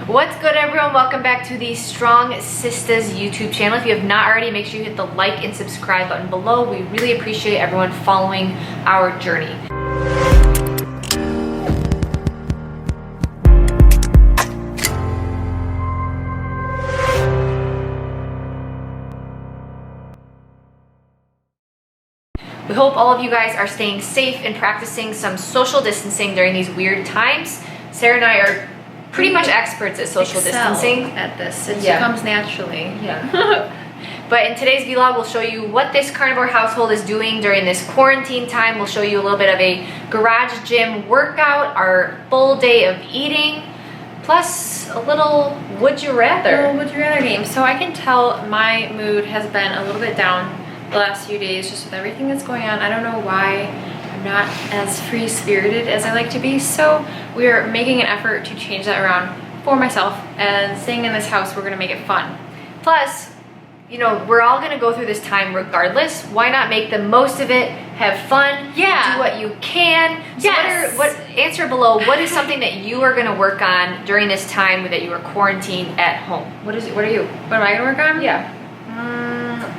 What's good, everyone? Welcome back to the Strong.Sistas YouTube channel. If you have not already, make sure you hit the like and subscribe button below. We really appreciate everyone following our journey. We hope all of you guys are staying safe and practicing some social distancing during these weird times. Sarah and I are pretty much experts at social distancing. At this, it comes naturally. Yeah. But in today's vlog, we'll show you what this carnivore household is doing during this quarantine time. We'll show you a little bit of a garage gym workout, our full day of eating, plus a little would you rather. Would you rather game. So I can tell my mood has been a little bit down the last few days just with everything that's going on. I don't know why I'm not as free-spirited as I like to be, so we're making an effort to change that around for myself, and staying in this house, we're gonna make it fun. Plus, you know, we're all gonna go through this time regardless. Why not make the most of it, have fun, do what you can. So answer below, what is something that you are gonna work on during this time that you are quarantined at home? What are you? What am I gonna work on? Yeah.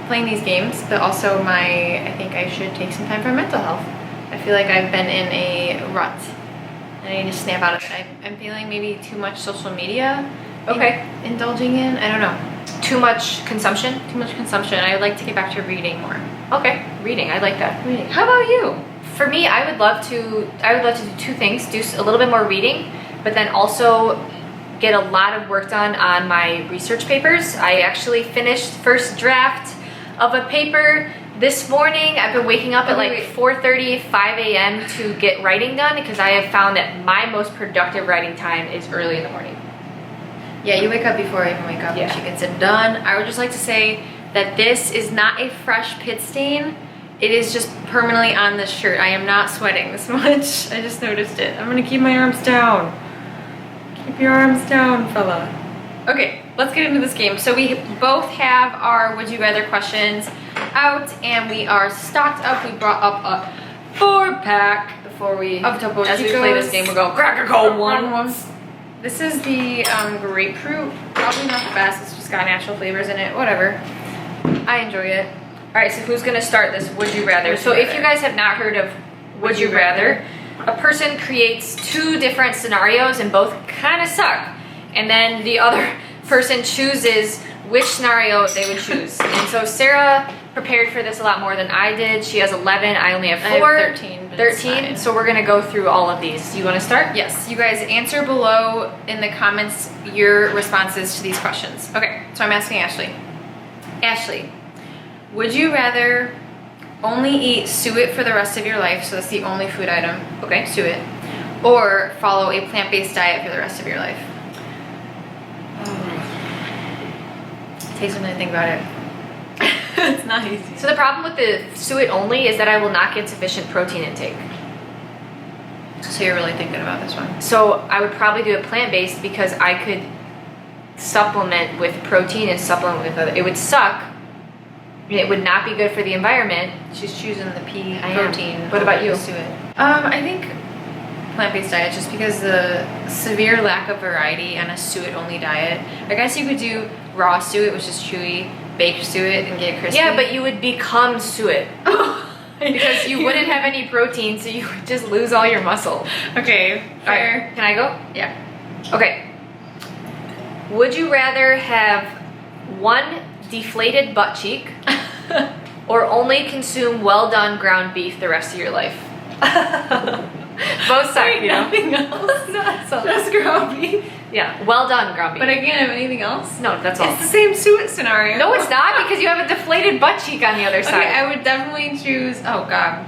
Playing these games, but also I think I should take some time for mental health. I feel like I've been in a rut and I need to snap out of it. I'm feeling maybe too much social media. Indulging in, I don't know. Too much consumption? Too much consumption. I would like to get back to reading more. Okay, reading, I like that. Reading. How about you? For me, I would love to do two things. Do a little bit more reading, but then also get a lot of work done on my research papers. I actually finished first draft of a paper this morning. I've been waking up at like 4:30, 5 a.m. to get writing done because I have found that my most productive writing time is early in the morning. Yeah, you wake up before I even wake up and she gets it done. I would just like to say that this is not a fresh pit stain. It is just permanently on this shirt. I am not sweating this much. I just noticed it. I'm gonna keep my arms down. Keep your arms down, fella. Okay, let's get into this game. So we both have our would you rather questions out and we are stocked up. We brought up a 4-pack before we, of Topo as we play this game, we're going crack a cold one. This is the grapefruit. Probably not the best. It's just got natural flavors in it. Whatever. I enjoy it. All right, so who's gonna start this would you rather? If you guys have not heard of would you rather, a person creates two different scenarios and both kind of suck. And then the other person chooses which scenario they would choose. And so Sarah prepared for this a lot more than I did. She has 11, I only have 4. I have 13. 13, so we're gonna go through all of these. Do you wanna start? Yes, you guys answer below in the comments your responses to these questions. Okay, so I'm asking Ashley. Ashley, would you rather only eat suet for the rest of your life, so that's the only food item, suet, or follow a plant-based diet for the rest of your life? Take some time to think about it. It's not easy. So the problem with the suet only is that I will not get sufficient protein intake. So you're really thinking about this one. So I would probably do a plant-based because I could supplement with protein and supplement with other. It would suck. It would not be good for the environment. She's choosing the pea I protein. What about you? Suet. I think plant-based diet, just because the severe lack of variety on a suet-only diet. I guess you could do raw suet, which is chewy, baked suet, and get crispy. Yeah, but you would become suet. Because you wouldn't have any protein, so you would just lose all your muscle. Okay, fair. All right, can I go? Yeah. Okay. Would you rather have one deflated butt cheek or only consume well-done ground beef the rest of your life? Both sides, you know? Nothing else? That's all. Just ground beef? Yeah, well-done ground beef. But I can't have anything else? No, that's all. It's the same suet scenario. No, it's not, because you have a deflated butt cheek on the other side. Okay, I would definitely choose, oh god.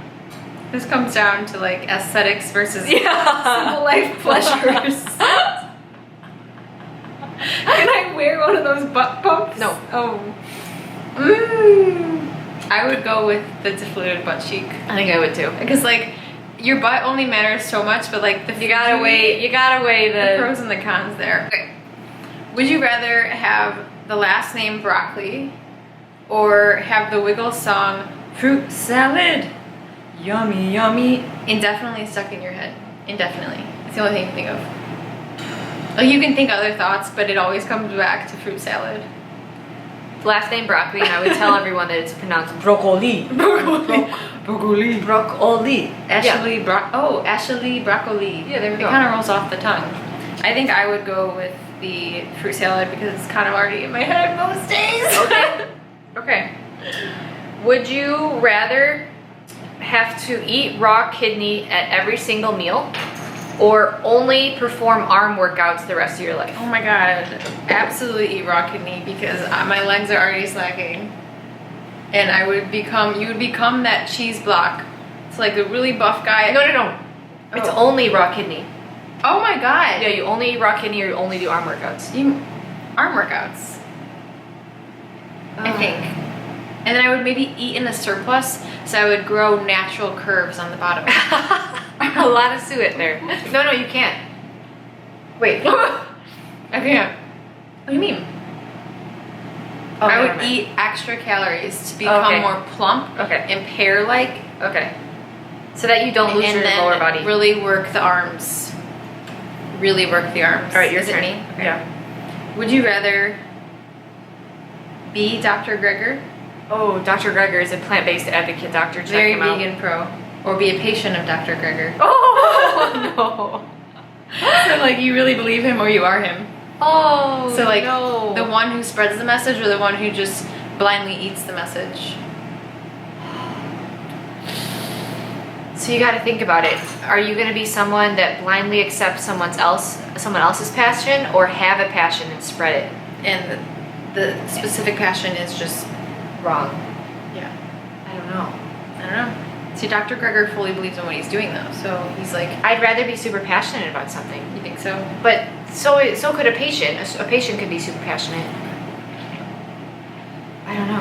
This comes down to like aesthetics versus simple life pleasures. Can I wear one of those butt pumps? No. Oh. I would go with the deflated butt cheek. I think I would too. Because like, your butt only matters so much, but like you gotta weigh the pros and the cons there. Okay. Would you rather have the last name broccoli or have the Wiggles song fruit salad? Yummy, yummy. Indefinitely stuck in your head. Indefinitely. It's the only thing you can think of. Like you can think other thoughts, but it always comes back to fruit salad. Last name broccoli, and I would tell everyone that it's pronounced broccoli. Broccoli. Broccoli. Ashley Ashley broccoli. Yeah, there we It go. kind of rolls off the tongue. I think I would go with the fruit salad because it's kind of already in my head most days. Okay. Okay. Would you rather have to eat raw kidney at every single meal, or only perform arm workouts the rest of your life? Oh my god, absolutely eat raw kidney because my legs are already slacking. And you would become that cheese block. It's like a really buff guy. No. It's only raw kidney. Oh my god. Yeah, you only eat raw kidney or you only do arm workouts. Arm workouts, I think. And then I would maybe eat in a surplus, so I would grow natural curves on the bottom. A lot of suet there. No, you can't. Wait. I can't. What do you mean? Oh, I never would mind. eat extra calories to become more plump and pear-like. Okay. So that you don't lose and your then lower body. really work the arms. Really work the arms. All right, your Is turn. it me? Okay. Yeah. Would you rather be Dr. Greger? Oh, Dr. Greger is a plant-based advocate doctor. Check Very him out. vegan pro. Or be a patient of Dr. Greger. Oh, no. So like you really believe him or you are him. Oh, So like no. the one who spreads the message or the one who just blindly eats the message? So you got to think about it. Are you going to be someone that blindly accepts someone else's passion, or have a passion and spread it? And the specific passion is just Wrong. yeah. I don't know. I don't know. See, Dr. Greger fully believes in what he's doing though, so he's like, I'd rather be super passionate about something. you think so? But so could a patient. A patient could be super passionate. I don't know.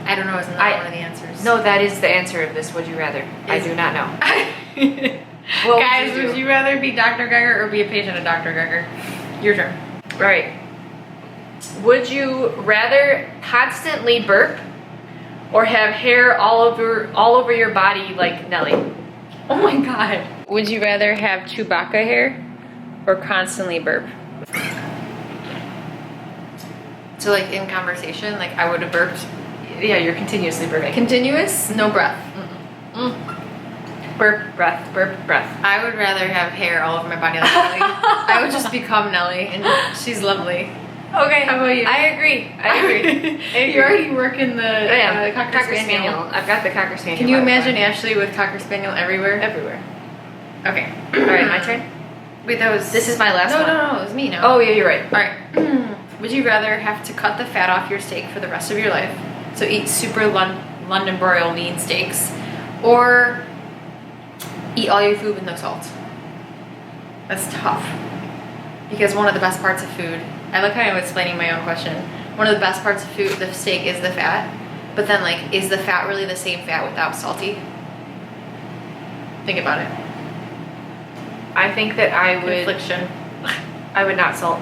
I don't know, isn't that one of the answers? No, that is the answer of this. Would you rather? I do not know. What Guys, would you do? would you rather be Dr. Greger or be a patient of Dr. Greger? Your turn. Right. Would you rather constantly burp, or have hair all over your body like Nelly? Oh my god. Would you rather have Chewbacca hair or constantly burp? So like in conversation, like I would have burped. Yeah, you're continuously burping. Continuous, no breath. Burp, breath, burp, breath. I would rather have hair all over my body like Nelly. I would just become Nelly, and she's lovely. Okay. How about you? I agree. You already work in the I am. Cocker Spaniel. I've got the Cocker Spaniel. Can you by the way. imagine Ashley with Cocker Spaniel everywhere? Everywhere. Okay. All right, my turn. Wait, that was... This is my last one. No, it was me now. Oh, yeah, you're right. Alright. Would you rather have to cut the fat off your steak for the rest of your life, so eat super London broil lean steaks, or eat all your food with no salt? That's tough. Because one of the best parts of food, I like how I'm explaining my own question. One of the best parts of food, the steak, is the fat. But then, like, is the fat really the same fat without salty? Think about it. I think that I would. Confliction. I would not salt.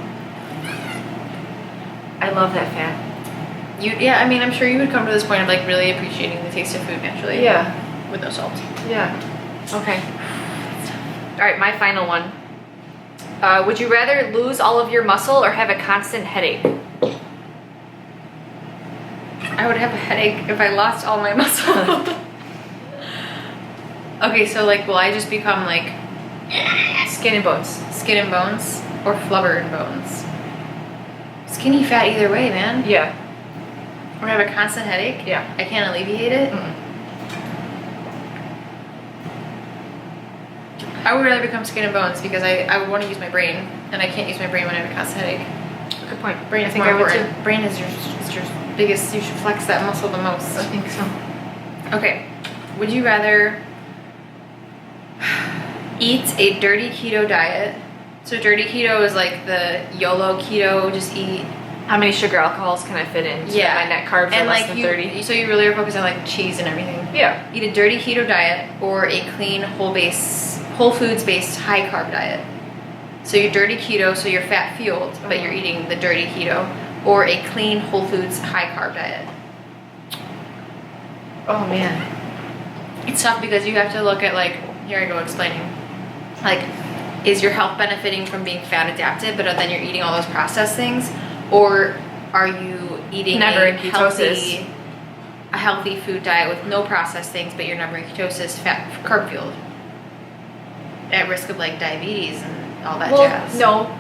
I love that fat. Yeah, I mean, I'm sure you would come to this point of like really appreciating the taste of food naturally. Yeah. With no salt. Yeah. Okay. All right, my final one. Would you rather lose all of your muscle or have a constant headache? I would have a headache if I lost all my muscle. Okay, so like, will I just become like Skin and bones. skin and bones or flubber and bones? Skinny fat either way, man. Yeah. Or have a constant headache? Yeah. I can't alleviate it? Mm-mm. I would rather become skin and bones because I would want to use my brain, and I can't use my brain when I have a constant headache. Good point. Brain I is think more I would important. too. Brain is your biggest, you should flex that muscle the most. I think so. Okay, would you rather eat a dirty keto diet? So dirty keto is like the YOLO keto, just eat. How many sugar alcohols can I fit in? So Yeah. that my net carbs are And less like than you, 30. so you really are focused on like cheese and everything. Yeah. Eat a dirty keto diet or a clean whole foods based high carb diet. So you're dirty keto, so you're fat fueled, but you're eating the dirty keto, or a clean whole foods high carb diet. Oh man. It's tough because you have to look at like, here I go explaining. Like, is your health benefiting from being fat adapted, but then you're eating all those processed things? Or are you eating Never a in ketosis. healthy food diet with no processed things, but you're never in ketosis, carb fueled, at risk of like diabetes and all that jazz? No,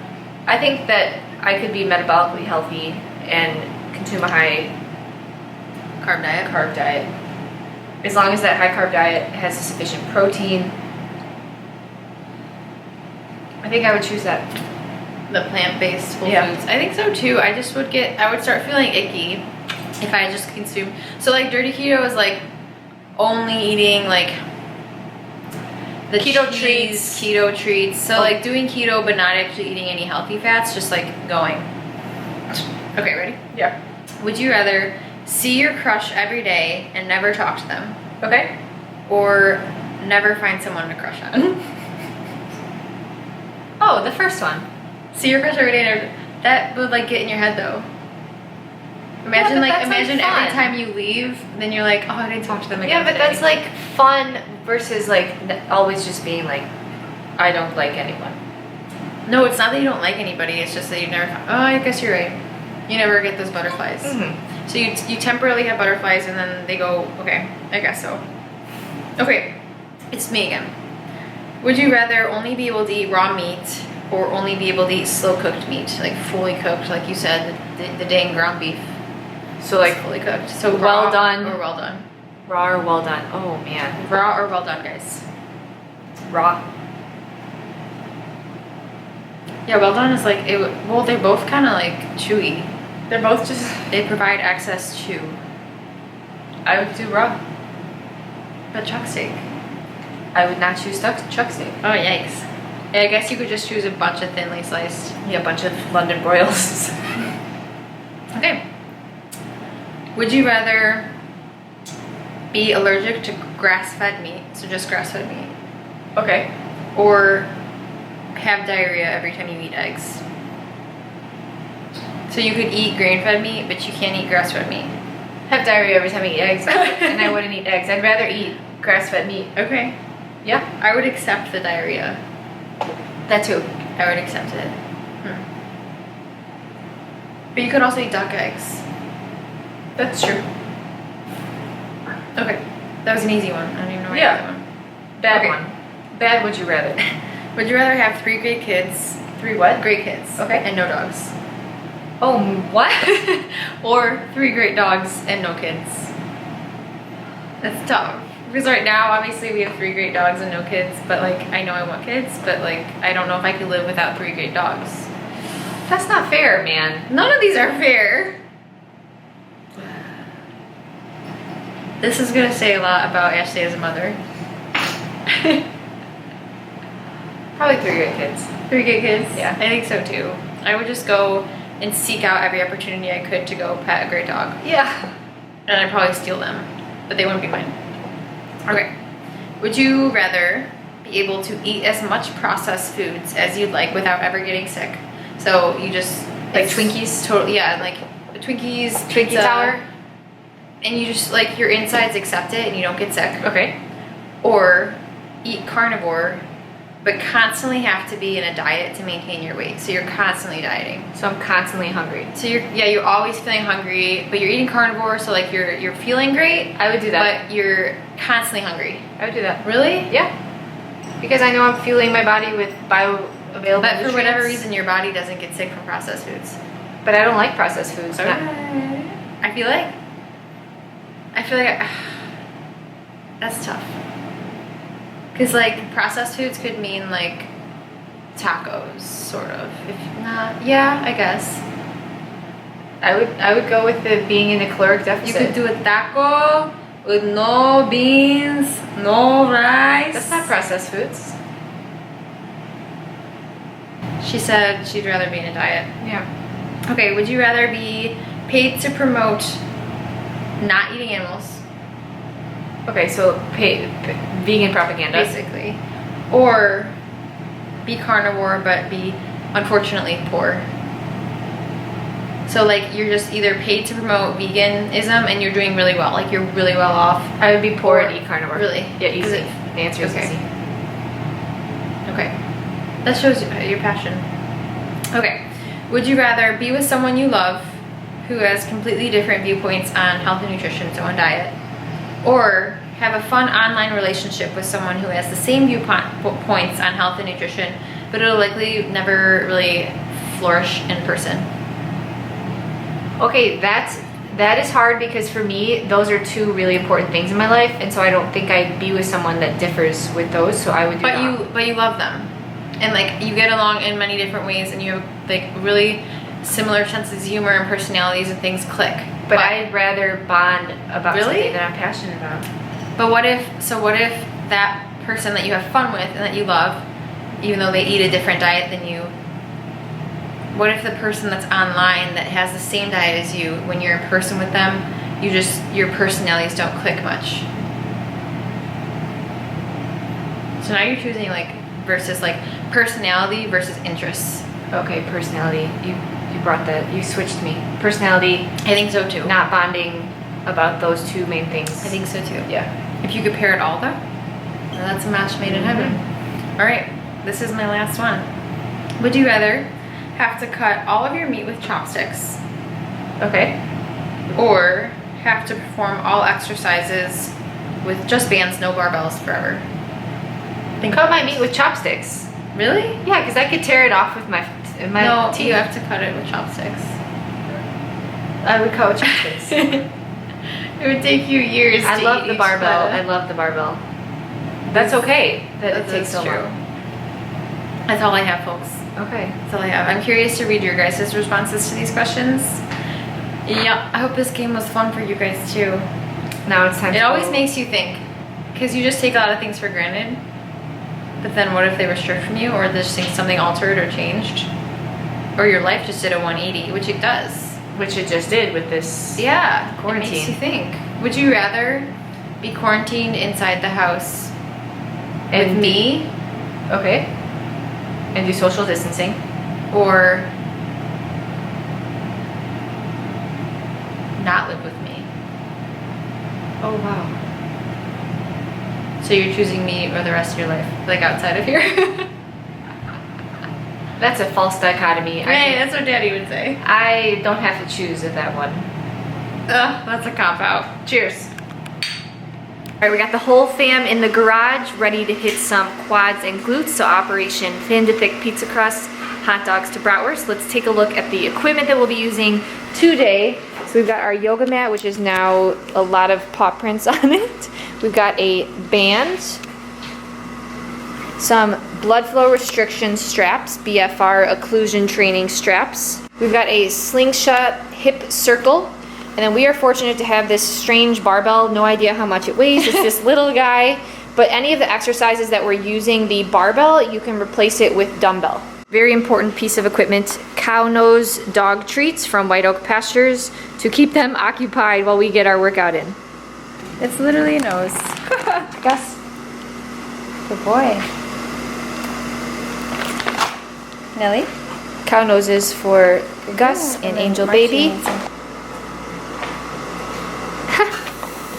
I think that I could be metabolically healthy and consume a high carb diet. As long as that high carb diet has sufficient protein, I think I would choose that. The plant-based whole Yeah. foods. I think so too. I would start feeling icky if I just consume. So like dirty keto is like only eating like the Keto keto treats. So like doing keto but not actually eating any healthy fats, just like going. Okay, ready? Yeah. Would you rather see your crush every day and never talk to them, Okay. or never find someone to crush on? Oh, the first one. See your crush every day and that would like get in your head though. Imagine but that's, imagine like, every fun. time you leave, then you're like, oh, I didn't talk to them again. Yeah, but today. that's like fun versus like always just being like, I don't like anyone. No, it's not that you don't like anybody. It's just that you never. Oh, I guess you're right. You never get those butterflies. Mm-hmm. So you temporarily have butterflies, and then they go. Okay, I guess so. Okay, it's me again. Would you rather only be able to eat raw meat, or only be able to eat slow cooked meat, like fully cooked, like you said, the dang ground beef? So like Fully cooked. So well raw done. or well done. raw or well done. Oh man, Raw or well done, guys. raw. Yeah, well done is like it. Well, they're both kind of like chewy. They're both just. They provide excess chew. I would do raw. But chuck steak. I would not choose chuck steak. Oh yikes! Yeah, I guess you could just choose a bunch of thinly sliced. Yeah, a bunch of London broils. Okay. Would you rather be allergic to grass-fed meat, so just grass-fed meat, Okay. or have diarrhea every time you eat eggs? So you could eat grain-fed meat, but you can't eat grass-fed meat. Have diarrhea every time I eat eggs, and I wouldn't eat eggs. I'd rather eat grass-fed meat. Okay. Yeah, I would accept the diarrhea. that too. I would accept it. But you could also eat duck eggs. That's true. Okay. That was an easy one. I don't even know why Yeah. I did that one. Bad Okay. one. Bad. Would you rather? Would you rather have 3 great kids, 3 what? great kids, Okay. and no dogs, Oh, what? or 3 great dogs and no kids? That's tough. Because right now, obviously, we have 3 great dogs and no kids, but like, I know I want kids, but like, I don't know if I could live without 3 great dogs. That's not fair, man. None of these are fair. This is gonna say a lot about Ashley as a mother. Probably 3 good kids. 3 great kids? Yeah. I think so too. I would just go and seek out every opportunity I could to go pet a great dog. Yeah. And I'd probably steal them, but they wouldn't be mine. Okay. Would you rather be able to eat as much processed foods as you'd like without ever getting sick? So you just Like it's Twinkies? totally, yeah, like Twinkies, Twinkie pizza, Tower? and you just like your insides accept it and you don't get sick. Okay. Or eat carnivore, but constantly have to be in a diet to maintain your weight. So you're constantly dieting. So I'm constantly hungry. So you're always feeling hungry, but you're eating carnivore, so like you're feeling great, I would do that. but you're constantly hungry. I would do that. Really? Yeah. Because I know I'm fueling my body with bioavailable But for whatever nutrients. reason, your body doesn't get sick from processed foods. But I don't like processed foods. Not- I feel like that's tough. Because like processed foods could mean like tacos, sort of. If not, yeah, I guess. I would go with the being in a caloric You deficit. could do a taco with no beans, no rice. That's not processed foods. She said she'd rather be in a diet. Yeah. Okay, would you rather be paid to promote not eating animals, Okay, so vegan propaganda. basically, or be carnivore but be unfortunately poor? So like you're just either paid to promote veganism and you're doing really well, like you're really well off. I would be poor Or- and eat carnivore. Really? Yeah, Is easy. it- The answer is okay. easy. Okay. That shows your passion. Okay. Would you rather be with someone you love who has completely different viewpoints on health and nutrition, so on diet, or have a fun online relationship with someone who has the same viewpoints on health and nutrition, but it'll likely never really flourish in person? Okay, that is hard because for me, those are two really important things in my life, and so I don't think I'd be with someone that differs with those, so I would do that. But you love them. And like you get along in many different ways, and you have like really similar senses of humor and personalities, and things click. But I'd rather bond about Really? something that I'm passionate about. But what if that person that you have fun with and that you love, even though they eat a different diet than you, what if the person that's online that has the same diet as you, when you're in person with them, your personalities don't click much? So now you're choosing like versus like personality versus interests. Okay, personality. You brought that. You switched me. Personality. I think so too. Not bonding about those two main things. I think so too. Yeah. If you could pair it all though, well, that's a match made in heaven. All right, this is my last one. Would you rather have to cut all of your meat with chopsticks, Okay. or have to perform all exercises with just bands, no barbells forever? Cut my meat with chopsticks. Really? Yeah, because I could tear it off with my No, teeth. you have to cut it with chopsticks. I would cut with chopsticks. It would take you years. I to love eat the each barbell. cut. I love the barbell. That's okay that it takes so true. long. That's all I have, folks. Okay. That's all I have. I'm curious to read your guys' responses to these questions. Yeah, I hope this game was fun for you guys too. Now it's time It to always go. makes you think, because you just take a lot of things for granted. But then what if they were stripped from you, or there's something altered or changed? Or your life just did a 180, which it does. Which it just did with this. Yeah, Quarantine. It makes you think. Would you rather be quarantined inside the house with And me, Okay. And do social distancing. or not live with me? Oh wow. So you're choosing me or the rest of your life, like outside of here? That's a false dichotomy. Right, that's what Daddy would say. I don't have to choose at that one. Ugh, that's a cop-out. Cheers. All right, we got the whole fam in the garage ready to hit some quads and glutes. So Operation Thin to Thick Pizza Crust, hot dogs to bratwurst. Let's take a look at the equipment that we'll be using today. So we've got our yoga mat, which is now a lot of paw prints on it. We've got a band, some blood flow restriction straps, BFR occlusion training straps. We've got a slingshot hip circle. And then we are fortunate to have this strange barbell. No idea how much it weighs. It's this little guy. But any of the exercises that we're using the barbell, you can replace it with dumbbell. Very important piece of equipment, cow nose dog treats from White Oak Pastures to keep them occupied while we get our workout in. It's literally a nose. Gus. Good boy. Nelly? Cow noses for Gus and Angel Baby.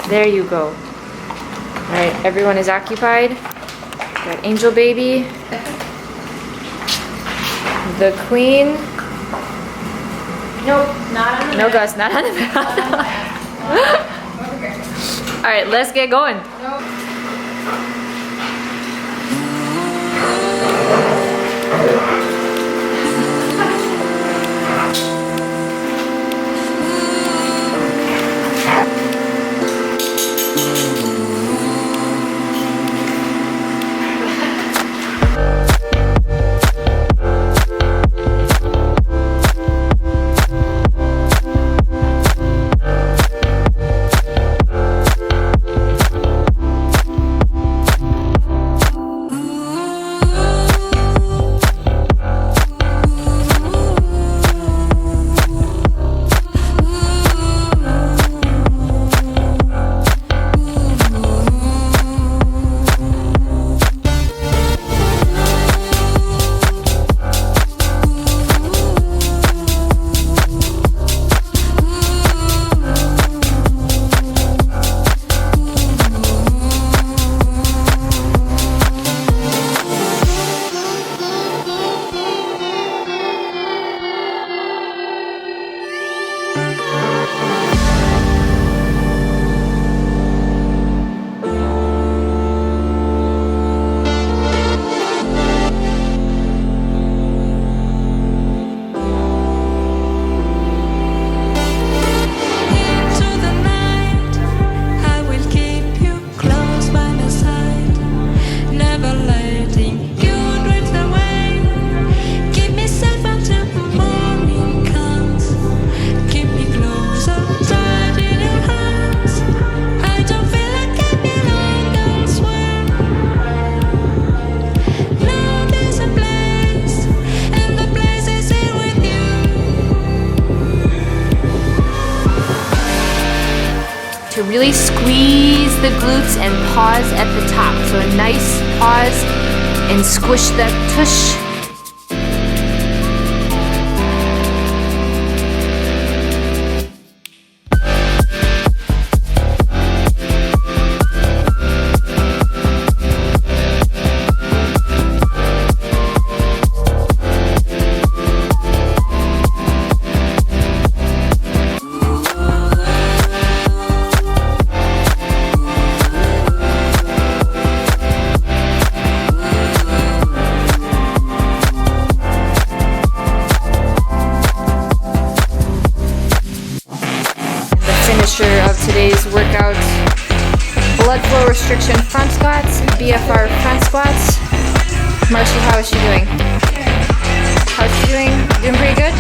There you go. All right, everyone is occupied. Got Angel Baby, the Queen. Nope, not on the No, mat. Gus, not on the Not on the mat. Over here. All right, let's get going. Nope. really squeeze the glutes and pause at the top. So a nice pause and squish that tush. Of today's workout, blood flow restriction front squats, BFR front squats. Marcy, how is she doing? How's she doing? Doing pretty good?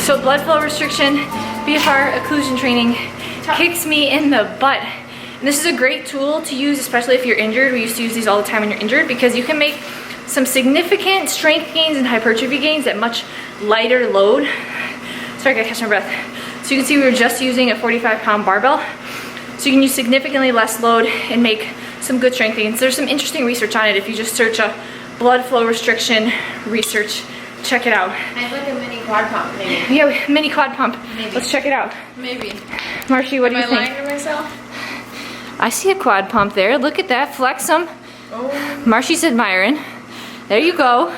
So blood flow restriction, BFR occlusion training kicks me in the butt. And this is a great tool to use, especially if you're injured. We used to use these all the time when you're injured because you can make some significant strength gains and hypertrophy gains at much lighter load. Sorry, I gotta catch my breath. So you can see we were just using a 45-pound barbell. So you can use significantly less load and make some good strength gains. There's some interesting research on it. If you just search a blood flow restriction research, check it out. I have like a mini quad pump, maybe. Yeah, mini quad pump. Maybe. Let's check it out. Maybe. Marshy, what do you think? Am I lying to myself? I see a quad pump there. Look at that. Flex them. Oh. Marshy's admiring. There you go.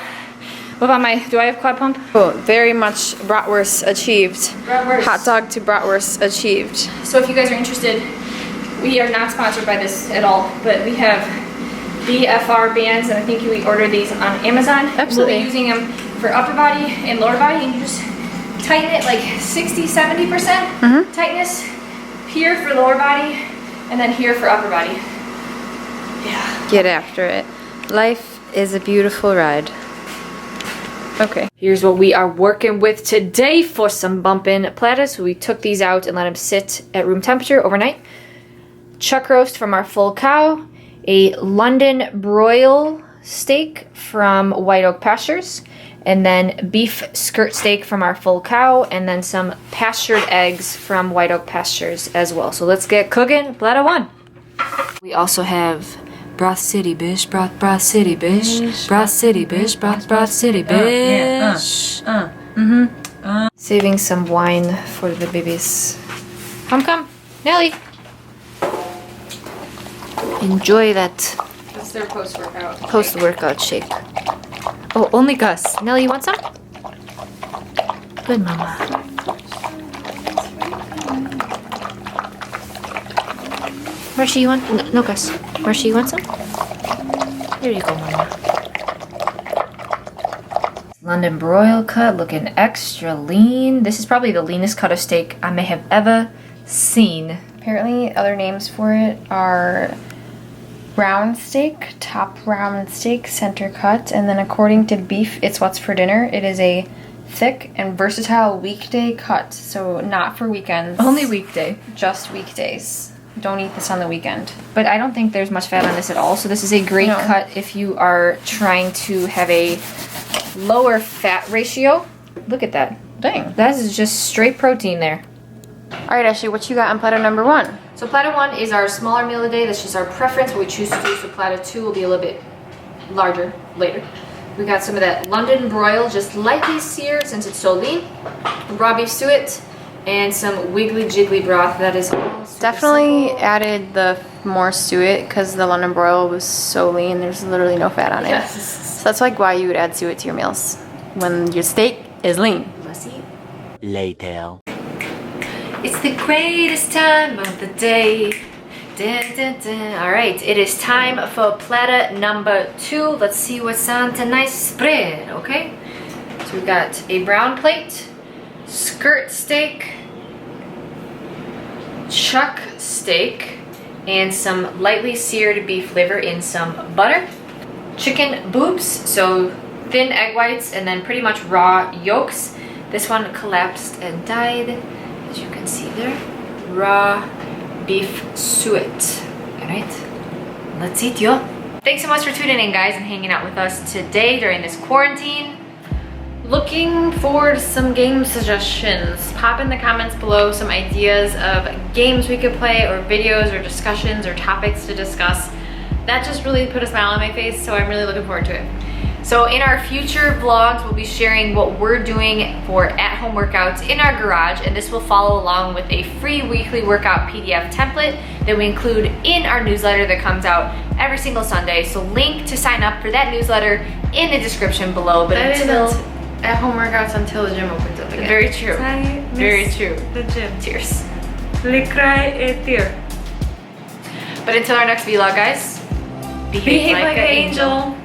What about my, do I have quad pump? Oh, very much bratwurst achieved. Bratwurst. Hot dog to bratwurst achieved. So if you guys are interested, we are not sponsored by this at all, but we have BFR bands, and I think we ordered these on Amazon. Absolutely. We'll be using them for upper body and lower body, and you just tighten it like 60-70% tightness here for lower body, and then here for upper body. Yeah. Get after it. Life is a beautiful ride. Okay. Here's what we are working with today for some bump-in platters. So we took these out and let them sit at room temperature overnight. Chuck roast from our full cow, a London broil steak from White Oak Pastures, and then beef skirt steak from our full cow, and then some pastured eggs from White Oak Pastures as well. So let's get cooking. Platter one. We also have broth city, bish, broth city, bish, broth city, bish, broth city, bish. Saving some wine for the babies. Come, Nelly. Enjoy that That's their post-workout. post-workout shake. Oh, only Gus. Nelly, you want some? Good mama. Marshy, you want? No, Gus. Marshy, you want some? Here you go, mama. London broil cut, looking extra lean. This is probably the leanest cut of steak I may have ever seen. Apparently, other names for it are round steak, top round steak, center cut, and then according to Beef, It's What's for Dinner, it is a thick and versatile weekday cut, so not for weekends. Only weekday. Just weekdays. Don't eat this on the weekend. But I don't think there's much fat on this at all, so this is a great No. cut if you are trying to have a lower fat ratio. Look at that. Dang. That is just straight protein there. All right, Ashley, what you got on platter number one? So platter one is our smaller meal a day. That's just our preference, what we choose to do. So platter two will be a little bit larger later. We got some of that London broil, just lightly seared since it's so lean. Raw beef suet and some wiggly jiggly broth. That is all super Definitely simple. added the more suet because the London broil was so lean. There's literally no fat on it. Yes. So that's like why you would add suet to your meals when your steak is lean. Let's eat. Later. It's the greatest time of the day Dun, dun, dun. All right, it is time for platter number 2. Let's see what's on tonight's spread, okay? So we've got a brown plate, skirt steak, chuck steak, and some lightly seared beef liver in some butter, chicken boobs, so thin egg whites and then pretty much raw yolks. This one collapsed and died, as you can see there. Raw beef suet. All right, let's eat, yo. Thanks so much for tuning in, guys, and hanging out with us today during this quarantine. Looking forward to some game suggestions. Pop in the comments below some ideas of games we could play or videos or discussions or topics to discuss. That just really put a smile on my face, so I'm really looking forward to it. So in our future vlogs, we'll be sharing what we're doing for at-home workouts in our garage, and this will follow along with a free weekly workout PDF template that we include in our newsletter that comes out every single Sunday. So link to sign up for that newsletter in the description below. But until at-home workouts until the gym opens up again. Very true. Very true. The gym. Cheers. Le cry et tear. But until our next vlog, guys, behave like an angel.